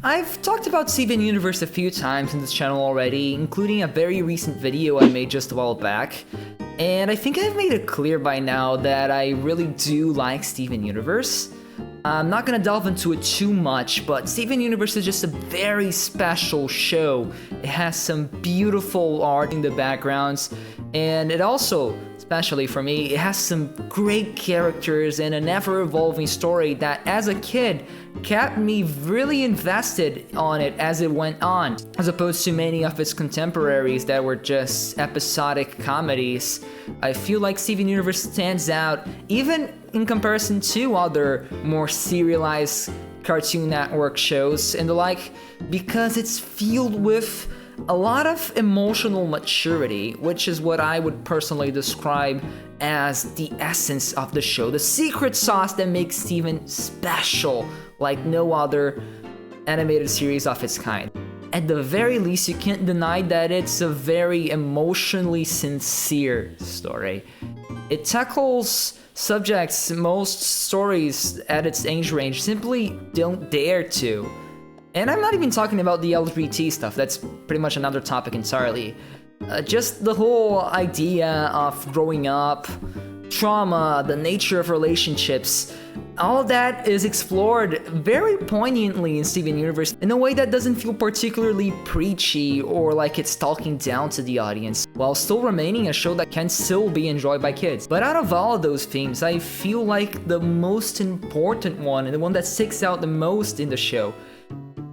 I've talked about Steven Universe a few times in this channel already, including a very recent video I made just a while back, and I think I've made it clear by now that I really do like Steven Universe. I'm not gonna delve into it too much, but Steven Universe is just a very special show. It has some beautiful art in the backgrounds, and it also, especially for me, it has some great characters and an ever-evolving story that, as a kid, kept me really invested on it as it went on, as opposed to many of its contemporaries that were just episodic comedies. I feel like Steven Universe stands out, even in comparison to other more serialized Cartoon Network shows and the like, because it's filled with a lot of emotional maturity, which is what I would personally describe as the essence of the show, the secret sauce that makes Steven special like no other animated series of its kind. At the very least, you can't deny that it's a very emotionally sincere story. It tackles subjects most stories at its age range simply don't dare to. And I'm not even talking about the LGBT stuff, that's pretty much another topic entirely. Just the whole idea of growing up, trauma, the nature of relationships, all of that is explored very poignantly in Steven Universe in a way that doesn't feel particularly preachy or like it's talking down to the audience, while still remaining a show that can still be enjoyed by kids. But out of all of those themes, I feel like the most important one, and the one that sticks out the most in the show,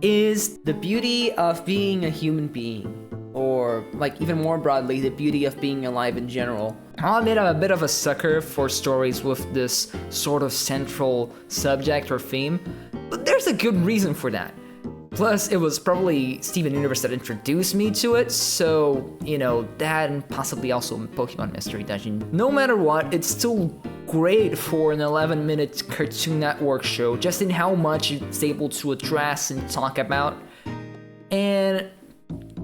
is the beauty of being a human being. Or, like, even more broadly, the beauty of being alive in general. I'll admit I'm a bit of a sucker for stories with this sort of central subject or theme, but there's a good reason for that. Plus, it was probably Steven Universe that introduced me to it, so, you know, that and possibly also Pokemon Mystery Dungeon. No matter what, it's still great for an 11-minute Cartoon Network show, just in how much it's able to address and talk about. And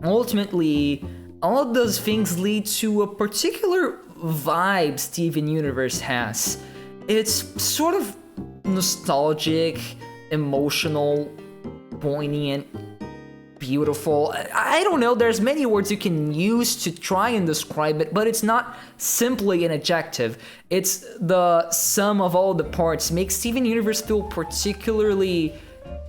ultimately, all of those things lead to a particular vibe Steven Universe has. It's sort of nostalgic, emotional, poignant, beautiful. I don't know, there's many words you can use to try and describe it, but it's not simply an adjective. It's the sum of all the parts makes Steven Universe feel particularly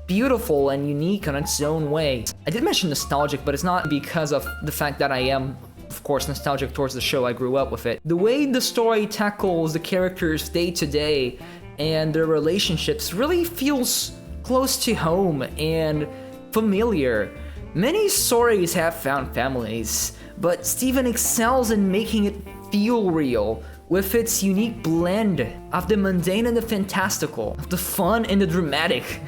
beautiful and unique in its own way. I did mention nostalgic, but it's not because of the fact that I am, of course, nostalgic towards the show. I grew up with it. The way the story tackles the characters day to day and their relationships really feels close to home and familiar. Many stories have found families, but Steven excels in making it feel real with its unique blend of the mundane and the fantastical, of the fun and the dramatic.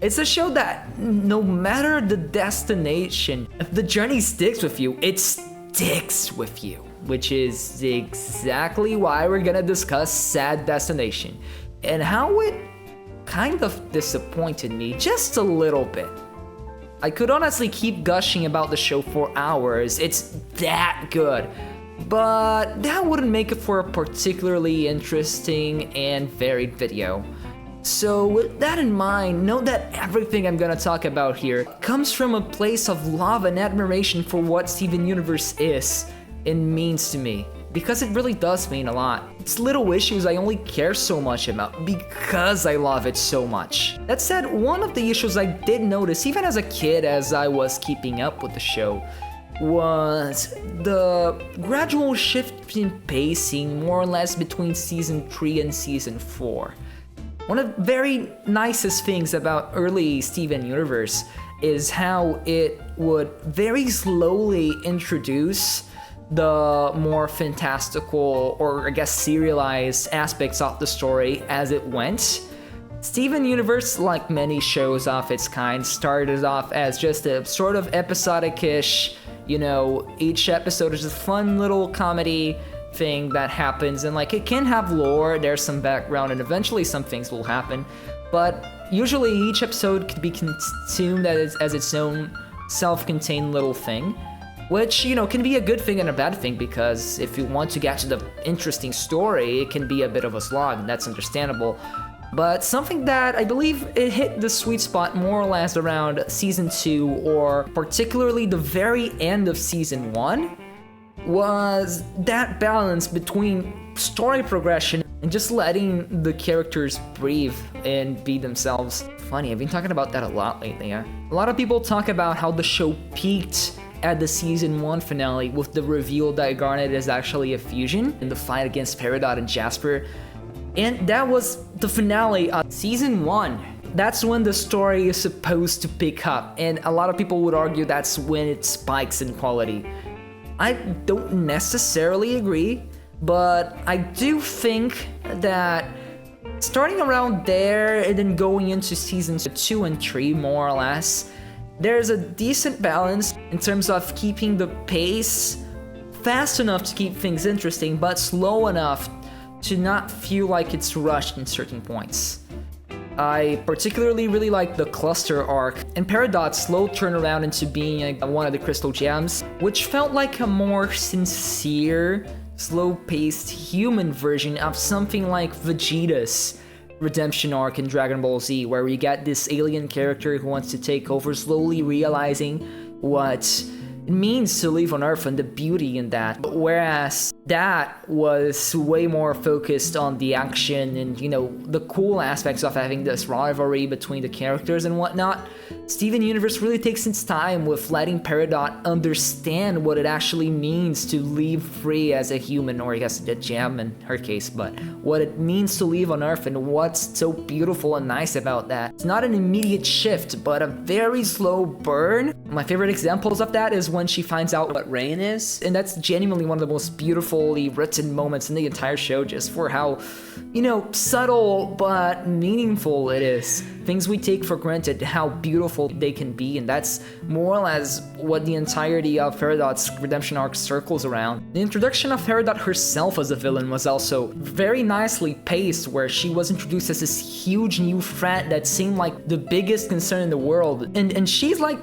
It's a show that, no matter the destination, if the journey sticks with you, it sticks with you. Which is exactly why we're gonna discuss Sad Destination, and how it kind of disappointed me just a little bit. I could honestly keep gushing about the show for hours, it's that good. But that wouldn't make it for a particularly interesting and varied video. So with that in mind, know that everything I'm gonna talk about here comes from a place of love and admiration for what Steven Universe is and means to me, because it really does mean a lot. It's little issues I only care so much about because I love it so much. That said, one of the issues I did notice even as a kid as I was keeping up with the show was the gradual shift in pacing more or less between season 3 and season 4. One of the very nicest things about early Steven Universe is how it would very slowly introduce the more fantastical, or I guess serialized aspects of the story as it went. Steven Universe, like many shows of its kind, started off as just a sort of episodic-ish, you know, each episode is a fun little comedy thing that happens, and like it can have lore, there's some background, and eventually some things will happen, but usually each episode could be consumed as its own self-contained little thing, which, you know, can be a good thing and a bad thing, because if you want to get to the interesting story, it can be a bit of a slog, and that's understandable. But something that I believe it hit the sweet spot more or less around season 2, or particularly the very end of season 1, was that balance between story progression and just letting the characters breathe and be themselves. Funny, I've been talking about that a lot lately, yeah? A lot of people talk about how the show peaked at the season 1 finale with the reveal that Garnet is actually a fusion in the fight against Peridot and Jasper. And that was the finale of season 1. That's when the story is supposed to pick up, and a lot of people would argue that's when it spikes in quality. I don't necessarily agree, but I do think that starting around there and then going into seasons 2 and 3 more or less, there's a decent balance in terms of keeping the pace fast enough to keep things interesting, but slow enough to not feel like it's rushed in certain points. I particularly really like the cluster arc and Peridot's slow turnaround into being one of the crystal gems, which felt like a more sincere, slow-paced human version of something like Vegeta's redemption arc in Dragon Ball Z, where we get this alien character who wants to take over, slowly realizing what it means to live on Earth and the beauty in that. Whereas that was way more focused on the action and, you know, the cool aspects of having this rivalry between the characters and whatnot. Steven Universe really takes its time with letting Peridot understand what it actually means to live free as a human, or I guess a gem in her case, but what it means to live on Earth and what's so beautiful and nice about that. It's not an immediate shift, but a very slow burn. My favorite examples of that is when she finds out what rain is, and that's genuinely one of the most beautifully written moments in the entire show, just for how, you know, subtle but meaningful it is. Things we take for granted, how beautiful they can be, and that's more or less what the entirety of Peridot's redemption arc circles around. The introduction of Peridot herself as a villain was also very nicely paced, where she was introduced as this huge new threat that seemed like the biggest concern in the world, and she's like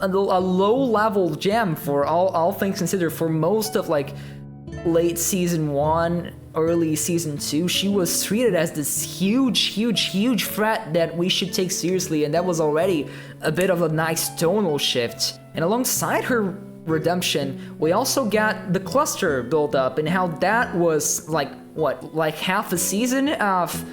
a low-level gem for all things considered. For most of like late season 1, early season 2, she was treated as this huge threat that we should take seriously, and that was already a bit of a nice tonal shift. And alongside her redemption, we also got the cluster build up, and how that was like half a season of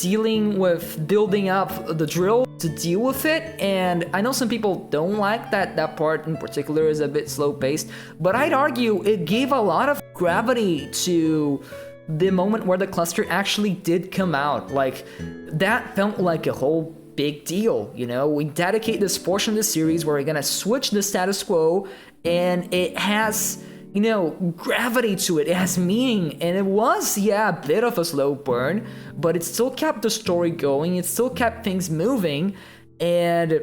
dealing with building up the drill to deal with it. And I know some people don't like that part in particular is a bit slow paced, but I'd argue it gave a lot of gravity to the moment where the cluster actually did come out. Like, that felt like a whole big deal, you know? We dedicate this portion of the series where we're gonna switch the status quo, and it has, you know, gravity to it. It has meaning, and it was, yeah, a bit of a slow burn, but it still kept the story going, it still kept things moving, and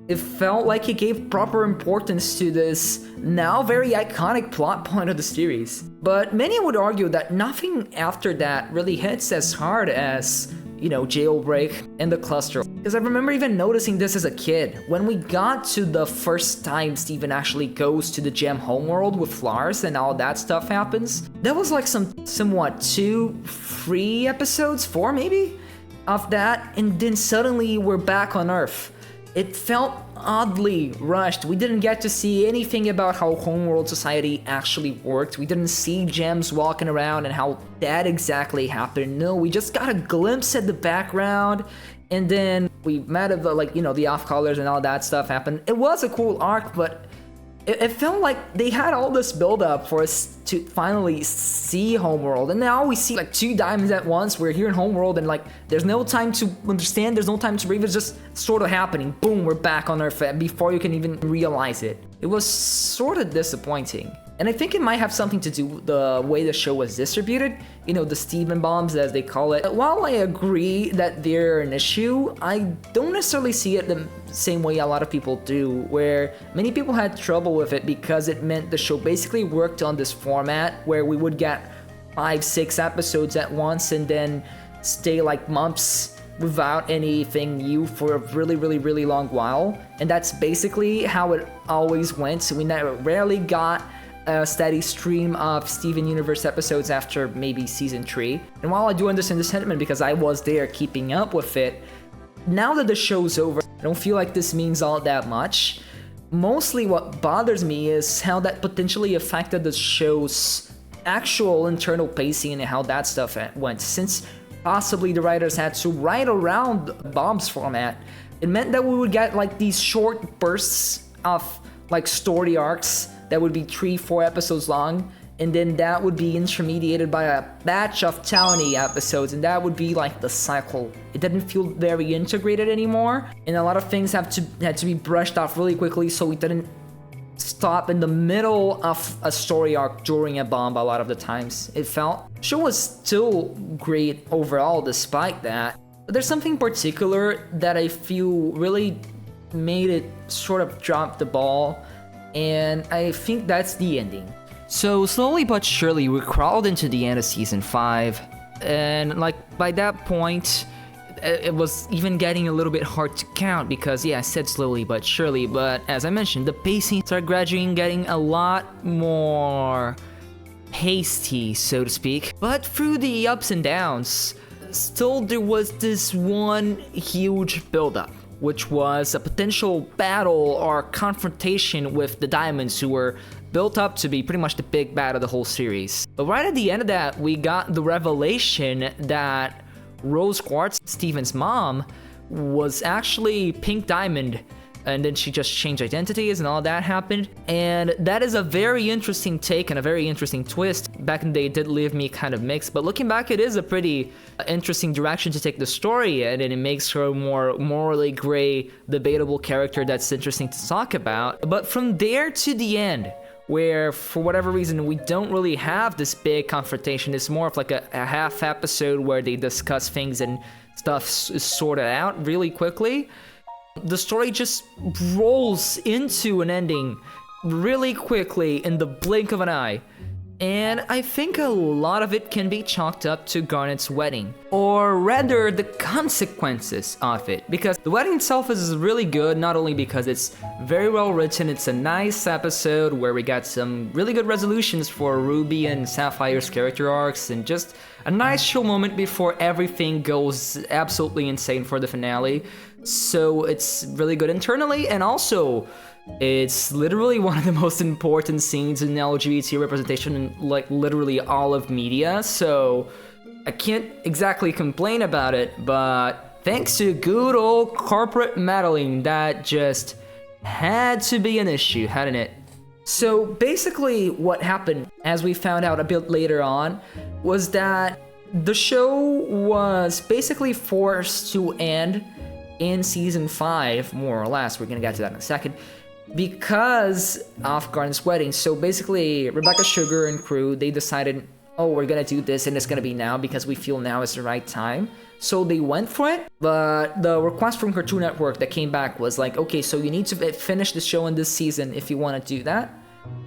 it felt like it gave proper importance to this now very iconic plot point of the series. But many would argue that nothing after that really hits as hard as, you know, Jailbreak and the cluster. Because I remember even noticing this as a kid. When we got to the first time Steven actually goes to the gem homeworld with Flowers and all that stuff happens, that was like somewhat 2-3 episodes, 4 maybe, of that, and then suddenly we're back on Earth. It felt oddly rushed. We didn't get to see anything about how Homeworld Society actually worked. We didn't see gems walking around and how that exactly happened. No, we just got a glimpse at the background, and then we met at the, like, you know, the off-colors and all that stuff happened. It was a cool arc, but it felt like they had all this build-up for us to finally see Homeworld, and now we see like 2 diamonds at once. We're here in Homeworld, and like there's no time to understand, there's no time to breathe, it's just sort of happening. Boom, we're back on Earth before you can even realize it. It was sort of disappointing. And I think it might have something to do with the way the show was distributed, you know, the Steven bombs as they call it. While I agree that they're an issue, I don't necessarily see it the same way a lot of people do, where many people had trouble with it because it meant the show basically worked on this format where we would get 5-6 episodes at once and then stay like months without anything new for a really long while. And that's basically how it always went. So we rarely got a steady stream of Steven Universe episodes after maybe season 3. And while I do understand the sentiment because I was there keeping up with it, now that the show's over, I don't feel like this means all that much. Mostly what bothers me is how that potentially affected the show's actual internal pacing and how that stuff went. Since possibly the writers had to write around Bob's format, it meant that we would get like these short bursts of like story arcs that would be 3-4 episodes long, and then that would be intermediated by a batch of towny episodes, and that would be like the cycle. It didn't feel very integrated anymore, and a lot of things had to be brushed off really quickly so we didn't stop in the middle of a story arc during a bomb a lot of the times, it felt. The show was still great overall despite that, but there's something particular that I feel really made it sort of drop the ball, and I think that's the ending. So slowly but surely we crawled into the end of season 5, and like by that point it was even getting a little bit hard to count because yeah, I said slowly but surely, but as I mentioned, the pacing started gradually getting a lot more hasty, so to speak. But through the ups and downs, still there was this one huge buildup, which was a potential battle or confrontation with the Diamonds, who were built up to be pretty much the big bad of the whole series. But right at the end of that, we got the revelation that Rose Quartz, Steven's mom, was actually Pink Diamond, and then she just changed identities and all that happened. And that is a very interesting take and a very interesting twist. Back in the day, it did leave me kind of mixed, but looking back, it is a pretty interesting direction to take the story in, and it makes her a more morally gray, debatable character that's interesting to talk about. But from there to the end, where for whatever reason we don't really have this big confrontation, it's more of like a half episode where they discuss things and stuff is sorted out really quickly. The story just rolls into an ending really quickly in the blink of an eye. And I think a lot of it can be chalked up to Garnet's wedding, or rather the consequences of it, because the wedding itself is really good, not only because it's very well written, it's a nice episode where we got some really good resolutions for Ruby and Sapphire's character arcs, and just a nice chill moment before everything goes absolutely insane for the finale. So it's really good internally, and also it's literally one of the most important scenes in LGBT representation in like literally all of media, so I can't exactly complain about it, but thanks to good old corporate meddling, that just had to be an issue, hadn't it? So basically what happened, as we found out a bit later on, was that the show was basically forced to end in season 5, more or less. We're gonna get to that in a second, because of Garnet's wedding. So basically, Rebecca Sugar and crew, they decided, oh, we're gonna do this and it's gonna be now because we feel now is the right time. So they went for it, but the request from Cartoon Network that came back was like, okay, so you need to finish the show in this season if you want to do that.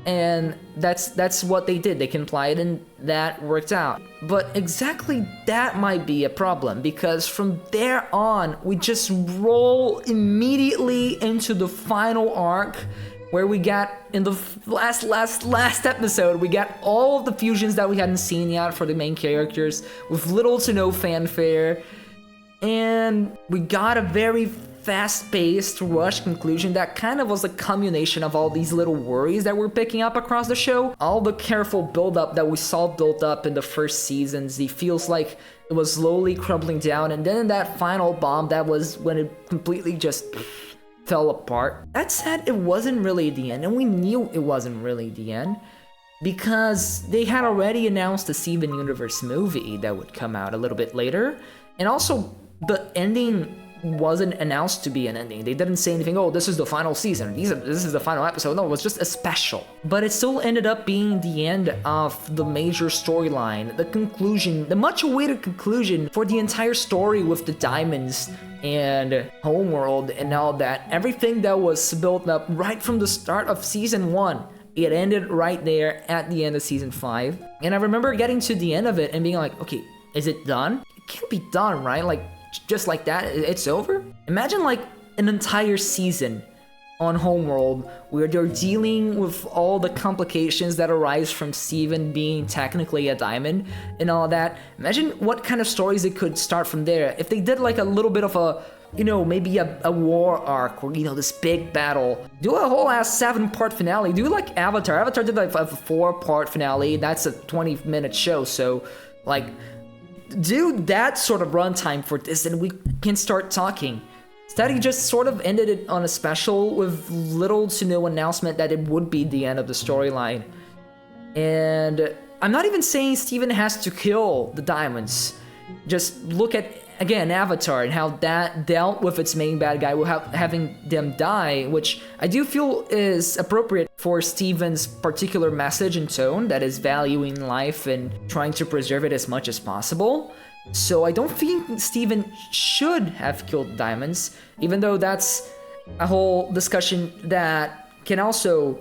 And that's what they did. They complied and that worked out. But exactly that might be a problem, because from there on, we just roll immediately into the final arc, where we got in the last episode, we got all of the fusions that we hadn't seen yet for the main characters with little to no fanfare. And we got a very fast-paced, rushed conclusion that kind of was a culmination of all these little worries that we're picking up across the show. All the careful build-up that we saw built up in the first seasons, it feels like it was slowly crumbling down, and then in that final bomb, that was when it completely just fell apart. That said, it wasn't really the end, and we knew it wasn't really the end, because they had already announced the Steven Universe movie that would come out a little bit later, and also the ending wasn't announced to be an ending. They didn't say anything, oh, this is the final season, this is the final episode. No, it was just a special. But it still ended up being the end of the major storyline, the conclusion, the much awaited conclusion for the entire story with the Diamonds and Homeworld and all that. Everything that was built up right from the start of season 1, it ended right there at the end of season 5. And I remember getting to the end of it and being like, okay, is it done? It can't be done, right? Like, just like that, it's over? Imagine like an entire season on Homeworld, where they're dealing with all the complications that arise from Steven being technically a diamond and all that. Imagine what kind of stories it could start from there. If they did like a little bit of a, maybe a war arc, or, this big battle. Do a whole ass 7-part finale. Do like Avatar. Avatar did like a 4-part finale. That's a 20-minute show, so like, do that sort of runtime for this and we can start talking. Instead, he just sort of ended it on a special with little to no announcement that it would be the end of the storyline. And I'm not even saying Steven has to kill the diamonds. Just look at, again, Avatar and how that dealt with its main bad guy without having them die, which I do feel is appropriate for Steven's particular message and tone, that is valuing life and trying to preserve it as much as possible. So I don't think Steven should have killed diamonds, even though that's a whole discussion that can also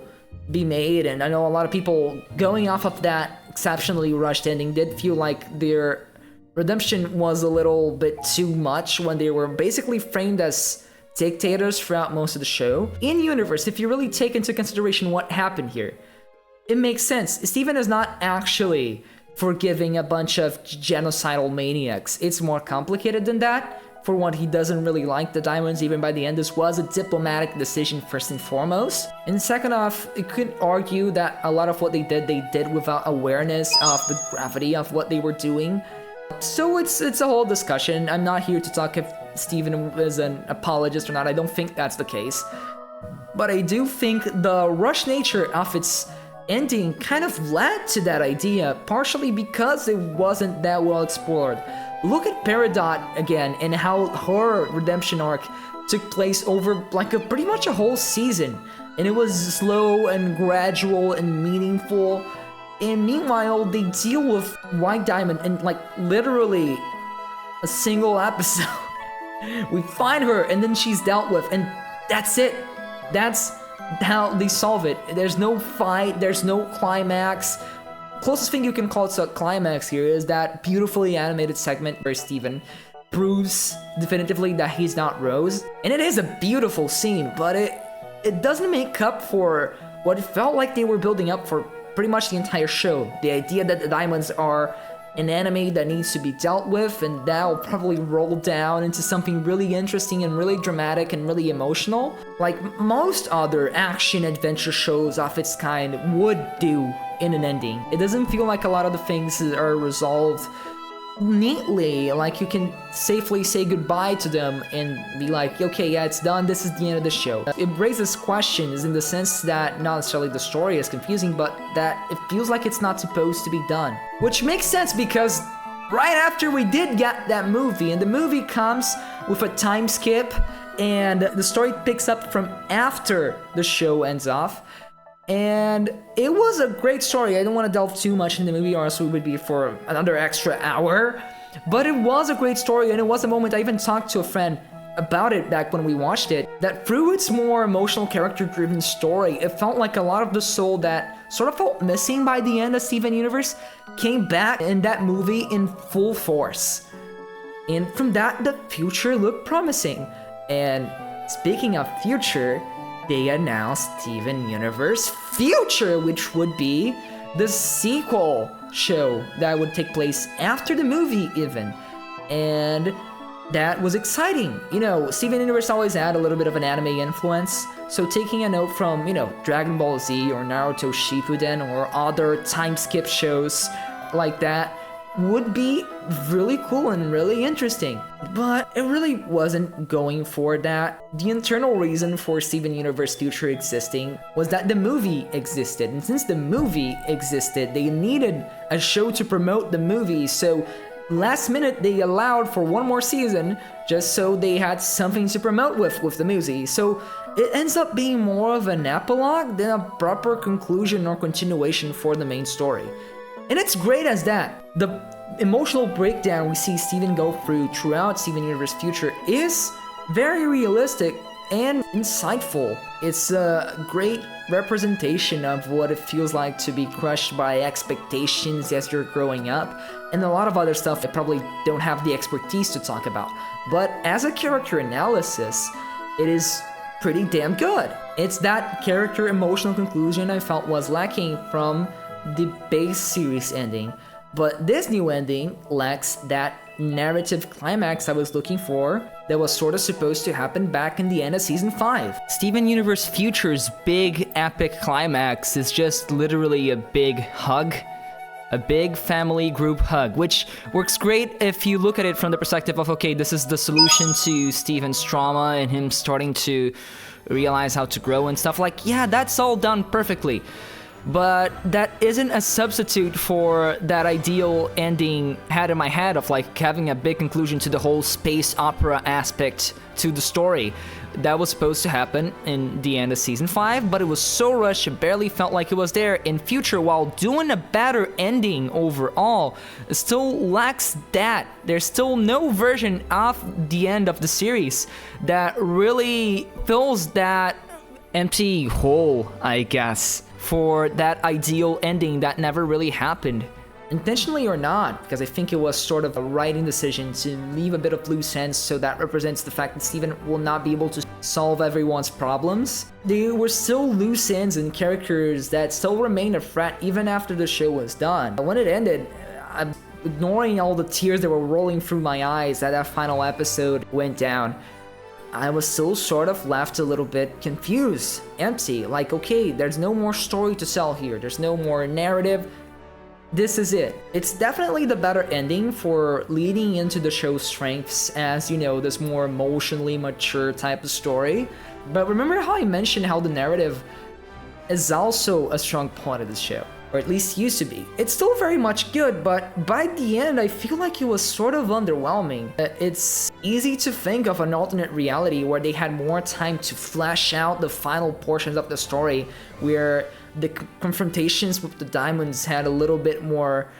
be made, and I know a lot of people going off of that exceptionally rushed ending did feel like their redemption was a little bit too much when they were basically framed as dictators throughout most of the show. In universe, if you really take into consideration what happened here, it makes sense. Steven is not actually forgiving a bunch of genocidal maniacs. It's more complicated than that. For one, he doesn't really like the diamonds. Even by the end, this was a diplomatic decision first and foremost. And second off, you could argue that a lot of what they did without awareness of the gravity of what they were doing. So it's a whole discussion. I'm not here to talk if Steven is an apologist or not. I don't think that's the case. But I do think the rush nature of its ending kind of led to that idea, partially because it wasn't that well explored. Look at Peridot again and how her redemption arc took place over like pretty much a whole season, and it was slow and gradual and meaningful. And meanwhile, they deal with White Diamond in like literally a single episode. We find her and then she's dealt with, and that's it. That's how they solve it. There's no fight, there's no climax. Closest thing you can call it a climax here is that beautifully animated segment where Steven proves definitively that he's not Rose. And it is a beautiful scene, but it doesn't make up for what it felt like they were building up for pretty much the entire show. The idea that the diamonds are an enemy that needs to be dealt with, and that'll probably roll down into something really interesting and really dramatic and really emotional, like most other action adventure shows of its kind would do in an ending. It doesn't feel like a lot of the things are resolved neatly, like you can safely say goodbye to them and be like, okay, yeah, it's done, this is the end of the show. It raises questions in the sense that not necessarily the story is confusing, but that it feels like it's not supposed to be done. Which makes sense because right after we did get that movie, and the movie comes with a time skip, and the story picks up from after the show ends off. And it was a great story. I don't want to delve too much in the movie, or else we would be for another extra hour. But it was a great story, and it was a moment I even talked to a friend about it back when we watched it, that through its more emotional, character-driven story, it felt like a lot of the soul that sort of felt missing by the end of Steven Universe came back in that movie in full force. And from that, the future looked promising. And speaking of future, they announced Steven Universe Future, which would be the sequel show that would take place after the movie even. And that was exciting. Steven Universe always had a little bit of an anime influence, so taking a note from, Dragon Ball Z or Naruto Shippuden or other time skip shows like that would be really cool and really interesting. But it really wasn't going for that. The internal reason for Steven Universe Future existing was that the movie existed, and since the movie existed, they needed a show to promote the movie, so last minute they allowed for one more season just so they had something to promote with the movie. So it ends up being more of an epilogue than a proper conclusion or continuation for the main story. And it's great as that. The emotional breakdown we see Steven go through throughout Steven Universe Future is very realistic and insightful. It's a great representation of what it feels like to be crushed by expectations as you're growing up, and a lot of other stuff I probably don't have the expertise to talk about. But as a character analysis, it is pretty damn good. It's that character emotional conclusion I felt was lacking from the base series ending. But this new ending lacks that narrative climax I was looking for that was sort of supposed to happen back in the end of season 5. Steven Universe Future's big epic climax is just literally a big hug. A big family group hug, which works great if you look at it from the perspective of, okay, this is the solution to Steven's trauma and him starting to realize how to grow and stuff. Like, yeah, that's all done perfectly. But that isn't a substitute for that ideal ending had in my head of like having a big conclusion to the whole space opera aspect to the story. That was supposed to happen in the end of season 5, but it was so rushed it barely felt like it was there. In Future, while doing a better ending overall, it still lacks that. There's still no version of the end of the series that really fills that empty hole, I guess, for that ideal ending that never really happened. Intentionally or not, because I think it was sort of a writing decision to leave a bit of loose ends, so that represents the fact that Steven will not be able to solve everyone's problems. There were still loose ends and characters that still remained a threat even after the show was done. When it ended, I'm ignoring all the tears that were rolling through my eyes as that final episode went down. I was still sort of left a little bit confused, empty, like, okay, there's no more story to tell here, there's no more narrative, this is it. It's definitely the better ending for leading into the show's strengths as, you know, this more emotionally mature type of story. But remember how I mentioned how the narrative is also a strong point of the show, or at least used to be. It's still very much good, but by the end, I feel like it was sort of underwhelming. It's easy to think of an alternate reality where they had more time to flesh out the final portions of the story, where the confrontations with the diamonds had a little bit more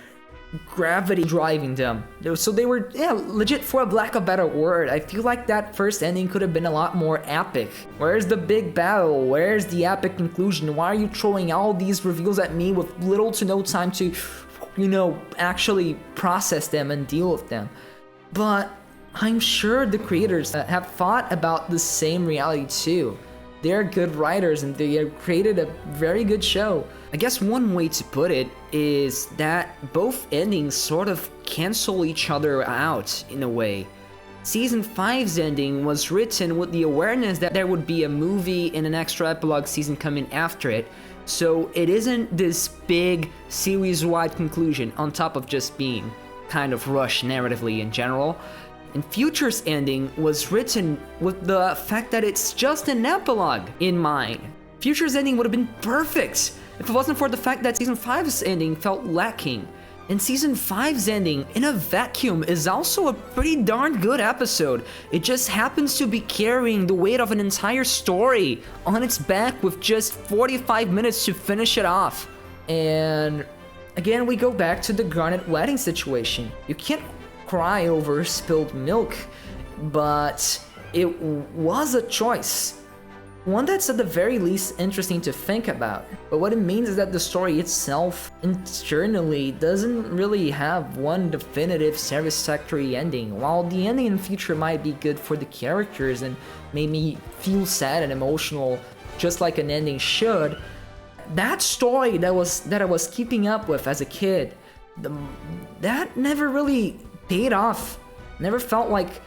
gravity driving them. So they were, yeah, legit, for a lack of a better word, I feel like that first ending could have been a lot more epic. Where's the big battle? Where's the epic conclusion? Why are you throwing all these reveals at me with little to no time to, you know, actually process them and deal with them? But I'm sure the creators have thought about the same reality too. They're good writers and they have created a very good show. I guess one way to put it is that both endings sort of cancel each other out in a way. Season 5's ending was written with the awareness that there would be a movie and an extra epilogue season coming after it, so it isn't this big series-wide conclusion on top of just being kind of rushed narratively in general. And Future's ending was written with the fact that it's just an epilogue in mind. Future's ending would have been perfect if it wasn't for the fact that Season 5's ending felt lacking. And Season 5's ending, in a vacuum, is also a pretty darn good episode. It just happens to be carrying the weight of an entire story on its back with just 45 minutes to finish it off. And again, we go back to the Garnet wedding situation. You can't cry over spilled milk, but it was a choice. One that's at the very least interesting to think about. But what it means is that the story itself internally doesn't really have one definitive satisfactory ending. While the ending in Future might be good for the characters and made me feel sad and emotional just like an ending should, that story that I was keeping up with as a kid, that never really paid off. Never felt like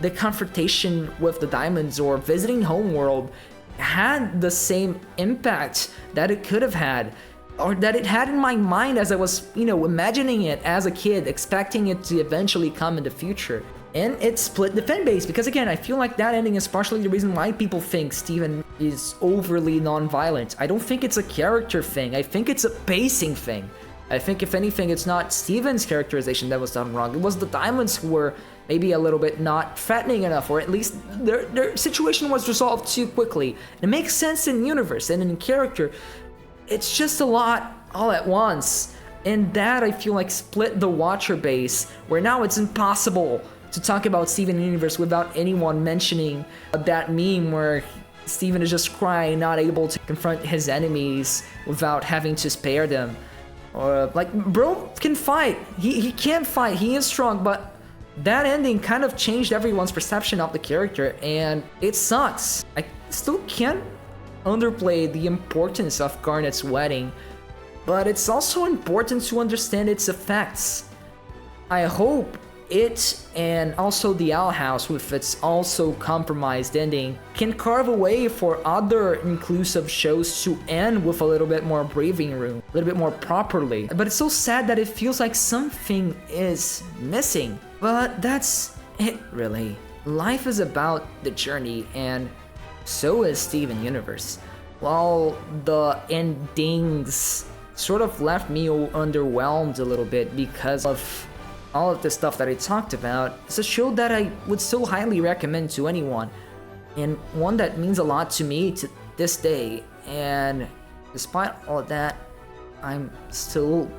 the confrontation with the diamonds or visiting Homeworld had the same impact that it could have had, or that it had in my mind as I was, you know, imagining it as a kid, expecting it to eventually come in the future. And it split the fan base, because again, I feel like that ending is partially the reason why people think Steven is overly non-violent. I don't think it's a character thing, I think it's a pacing thing. I think if anything, it's not Steven's characterization that was done wrong. It was the diamonds who were maybe a little bit not threatening enough, or at least their situation was resolved too quickly. It makes sense in universe and in character. It's just a lot all at once. And that, I feel like, split the watcher base, where now it's impossible to talk about Steven Universe without anyone mentioning that meme where Steven is just crying, not able to confront his enemies without having to spare them. Or like, bro can fight. He can fight. He is strong, but That ending kind of changed everyone's perception of the character, and it sucks. I still can't underplay the importance of Garnet's wedding, but it's also important to understand its effects. I hope it, and also the Owl House with its also compromised ending, can carve a way for other inclusive shows to end with a little bit more breathing room, a little bit more properly. But it's so sad that it feels like something is missing. But that's it, really. Life is about the journey, and so is Steven Universe. While the endings sort of left me underwhelmed a little bit because of all of the stuff that I talked about, it's a show that I would still highly recommend to anyone, and one that means a lot to me to this day. And despite all of that, I'm still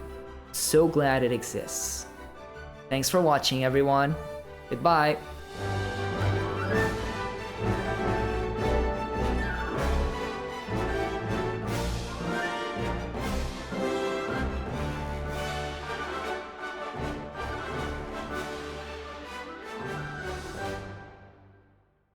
so glad it exists. Thanks for watching, everyone. Goodbye.